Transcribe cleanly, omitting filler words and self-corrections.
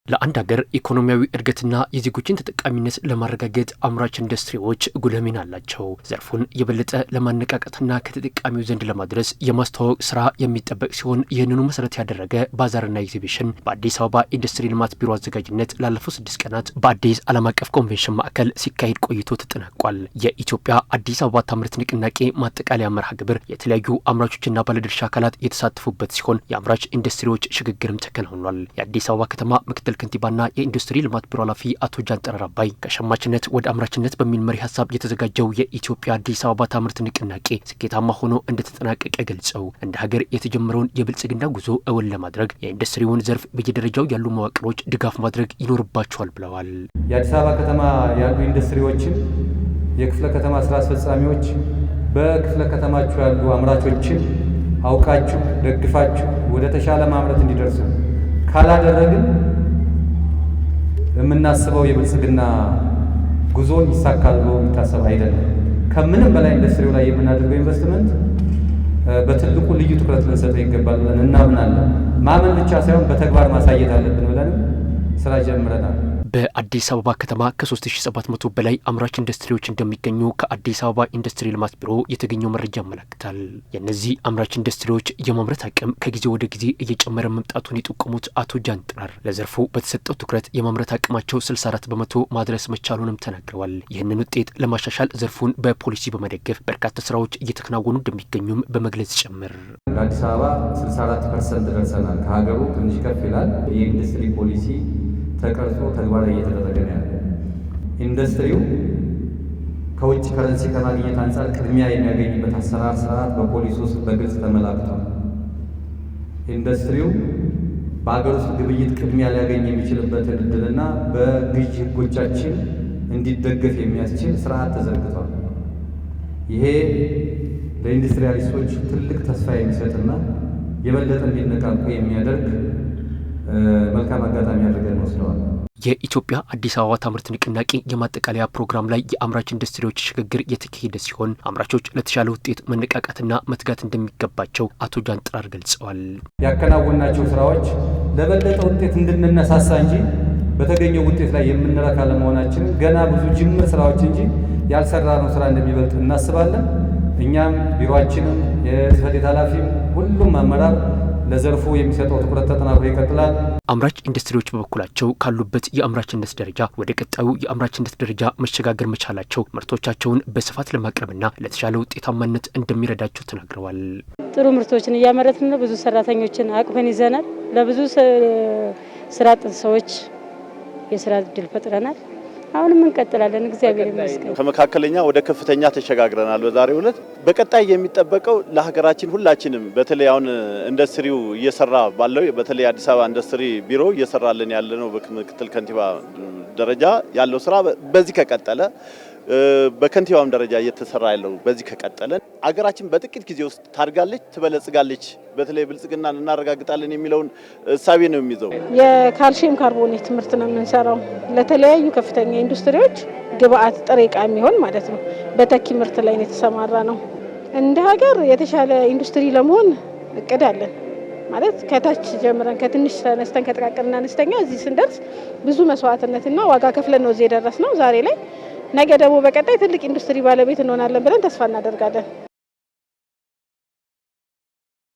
ለአንድ ሀገር ኢኮኖሚያዊ እድገትና የዜጎችን ተጠቃሚነት ለማረጋገጥ አምራች ኢንዱስትሪዎች ጉልህ ሚና አላቸው። ዘርፉን የበለጠ ለማነቃቃትና ከተጠቃሚው ዘንድ ለማድረስ የማስተዋወቅ ስራ የሚጠበቅ ሲሆን ይህንኑ መሰረት ያደረገ ባዛርና ኤግዚቢሽን በአዲስ አበባ ኢንዱስትሪ ልማት ቢሮ አዘጋጅነት ላለፉት 6 ቀናት በአዲስ ዓለም አቀፍ ኮንቬንሽን ማዕከል ሲካሄድ ቆይቶ ተጠናቋል። የኢትዮጵያ አዲስ አበባ ታምርት ንቅናቄ ማጠቃለያ መርሃ ግብር የተለያዩ አምራቾችና ባለድርሻ አካላት የተሳተፉበት ሲሆን የአምራች ኢንዱስትሪዎች ሽግግርም ተከናውኗል። የአዲስ አበባ ከተማ ምክትል ከንቲባና የኢንዱስትሪ ልማት ቢሮ ኃላፊ አቶ ጃንጥራር አባይ ከሸማችነት ወደ አምራችነት በሚል መሪ ሀሳብ የተዘጋጀው የኢትዮጵያ አዲስ አበባ ታምርት ንቅናቄ ስኬታማ ሆኖ እንደተጠናቀቀ ገልጸው እንደ ሀገር የተጀመረውን የብልጽግና ጉዞ እውን ለማድረግ የኢንዱስትሪውን ዘርፍ በየደረጃው ያሉ መዋቅሮች ድጋፍ ማድረግ ይኖርባቸዋል ብለዋል። የአዲስ አበባ ከተማ ያሉ ኢንዱስትሪዎችን የክፍለ ከተማ ስራ አስፈጻሚዎች በክፍለ ከተማችሁ ያሉ አምራቾችን አውቃችሁ ደግፋችሁ ወደ ተሻለ ማምረት እንዲደርሱ ካላደረግን የምናስበው የብልጽግና ጉዞ ይሳካል ብሎ የሚታሰብ አይደለም። ከምንም በላይ ኢንዱስትሪው ላይ የምናደርገው ኢንቨስትመንት በትልቁ ልዩ ትኩረት ልንሰጠው ይገባል ብለን እናምናለን። ማመን ብቻ ሳይሆን በተግባር ማሳየት አለብን ብለንም ስራ ጀምረናል። በአዲስ አበባ ከተማ ከ3700 በላይ አምራች ኢንዱስትሪዎች እንደሚገኙ ከአዲስ አበባ ኢንዱስትሪ ልማት ቢሮ የተገኘው መረጃ ያመለክታል። የእነዚህ አምራች ኢንዱስትሪዎች የማምረት አቅም ከጊዜ ወደ ጊዜ እየጨመረ መምጣቱን የጠቆሙት አቶ ጃንጥራር ለዘርፉ በተሰጠው ትኩረት የማምረት አቅማቸው 64 በመቶ ማድረስ መቻሉንም ተናግረዋል። ይህንን ውጤት ለማሻሻል ዘርፉን በፖሊሲ በመደገፍ በርካታ ስራዎች እየተከናወኑ እንደሚገኙም በመግለጽ ጭምር አዲስ አበባ 64% ደርሰናል። ከሀገሩ ትንሽ ከፍ ይላል። የኢንዱስትሪ ፖሊሲ ተቀርጾ ተግባራዊ እየተደረገ ነው ያለው። ኢንዱስትሪው ከውጭ ከረንሲ ከማግኘት አንጻር ቅድሚያ የሚያገኝበት አሰራር ስርዓት በፖሊሲ ውስጥ በግልጽ ተመላክቷል። ኢንዱስትሪው በሀገር ውስጥ ግብይት ቅድሚያ ሊያገኝ የሚችልበትን እድልና በግዥ ህጎቻችን እንዲደገፍ የሚያስችል ስርዓት ተዘርግቷል። ይሄ ለኢንዱስትሪያሊስቶች ትልቅ ተስፋ የሚሰጥና የበለጠ እንዲነቃቁ የሚያደርግ መልካም አጋጣሚ አድርገን ወስደዋል። የኢትዮጵያ አዲስ አበባ ታምርት ንቅናቄ የማጠቃለያ ፕሮግራም ላይ የአምራች ኢንዱስትሪዎች ሽግግር የተካሄደ ሲሆን አምራቾች ለተሻለ ውጤት መነቃቃትና መትጋት እንደሚገባቸው አቶ ጃንጥራር ገልጸዋል። ያከናወናቸው ስራዎች ለበለጠ ውጤት እንድንነሳሳ እንጂ በተገኘው ውጤት ላይ የምንረካ ለመሆናችን ገና ብዙ ጅምር ስራዎች እንጂ ያልሰራነው ስራ እንደሚበልጥ እናስባለን። እኛም ቢሮአችንም የጽህፈት ቤት ኃላፊም ሁሉም አመራር ለዘርፉ የሚሰጠው ትኩረት ተጠናክሮ ይቀጥላል። አምራች ኢንዱስትሪዎች በበኩላቸው ካሉበት የአምራችነት ደረጃ ወደ ቀጣዩ የአምራችነት ደረጃ መሸጋገር መቻላቸው ምርቶቻቸውን በስፋት ለማቅረብና ለተሻለ ውጤታማነት እንደሚረዳቸው ተናግረዋል። ጥሩ ምርቶችን እያመረትን ነው። ብዙ ሰራተኞችን አቅፈን ይዘናል። ለብዙ ስራ አጥ ሰዎች የስራ እድል ፈጥረናል። አሁንም እንቀጥላለን። እግዚአብሔር ይመስገን። ከመካከለኛ ወደ ከፍተኛ ተሸጋግረናል። በዛሬው ዕለት በቀጣይ የሚጠበቀው ለሀገራችን ሁላችንም በተለይ አሁን ኢንዱስትሪው እየሰራ ባለው በተለይ አዲስ አበባ ኢንዱስትሪ ቢሮ እየሰራልን ያለነው በምክትል ከንቲባ ደረጃ ያለው ስራ በዚህ ከቀጠለ በከንቲባም ደረጃ እየተሰራ ያለው በዚህ ከቀጠለ አገራችን በጥቂት ጊዜ ውስጥ ታድጋለች፣ ትበለጽጋለች፣ በተለይ ብልጽግናን እናረጋግጣለን የሚለውን እሳቤ ነው የሚይዘው። የካልሲየም ካርቦኔት ምርት ነው የምንሰራው ለተለያዩ ከፍተኛ ኢንዱስትሪዎች ግብአት ጥሬ ዕቃ የሚሆን ማለት ነው። በተኪ ምርት ላይ ነው የተሰማራ ነው። እንደ ሀገር የተሻለ ኢንዱስትሪ ለመሆን እቅድ አለን። ማለት ከታች ጀምረን ከትንሽ ተነስተን ከጥቃቅንና አነስተኛ እዚህ ስንደርስ ብዙ መስዋዕትነትና ዋጋ ከፍለን ነው እዚህ የደረስነው ዛሬ ላይ። ነገ ደግሞ በቀጣይ ትልቅ ኢንዱስትሪ ባለቤት እንሆናለን ብለን ተስፋ እናደርጋለን።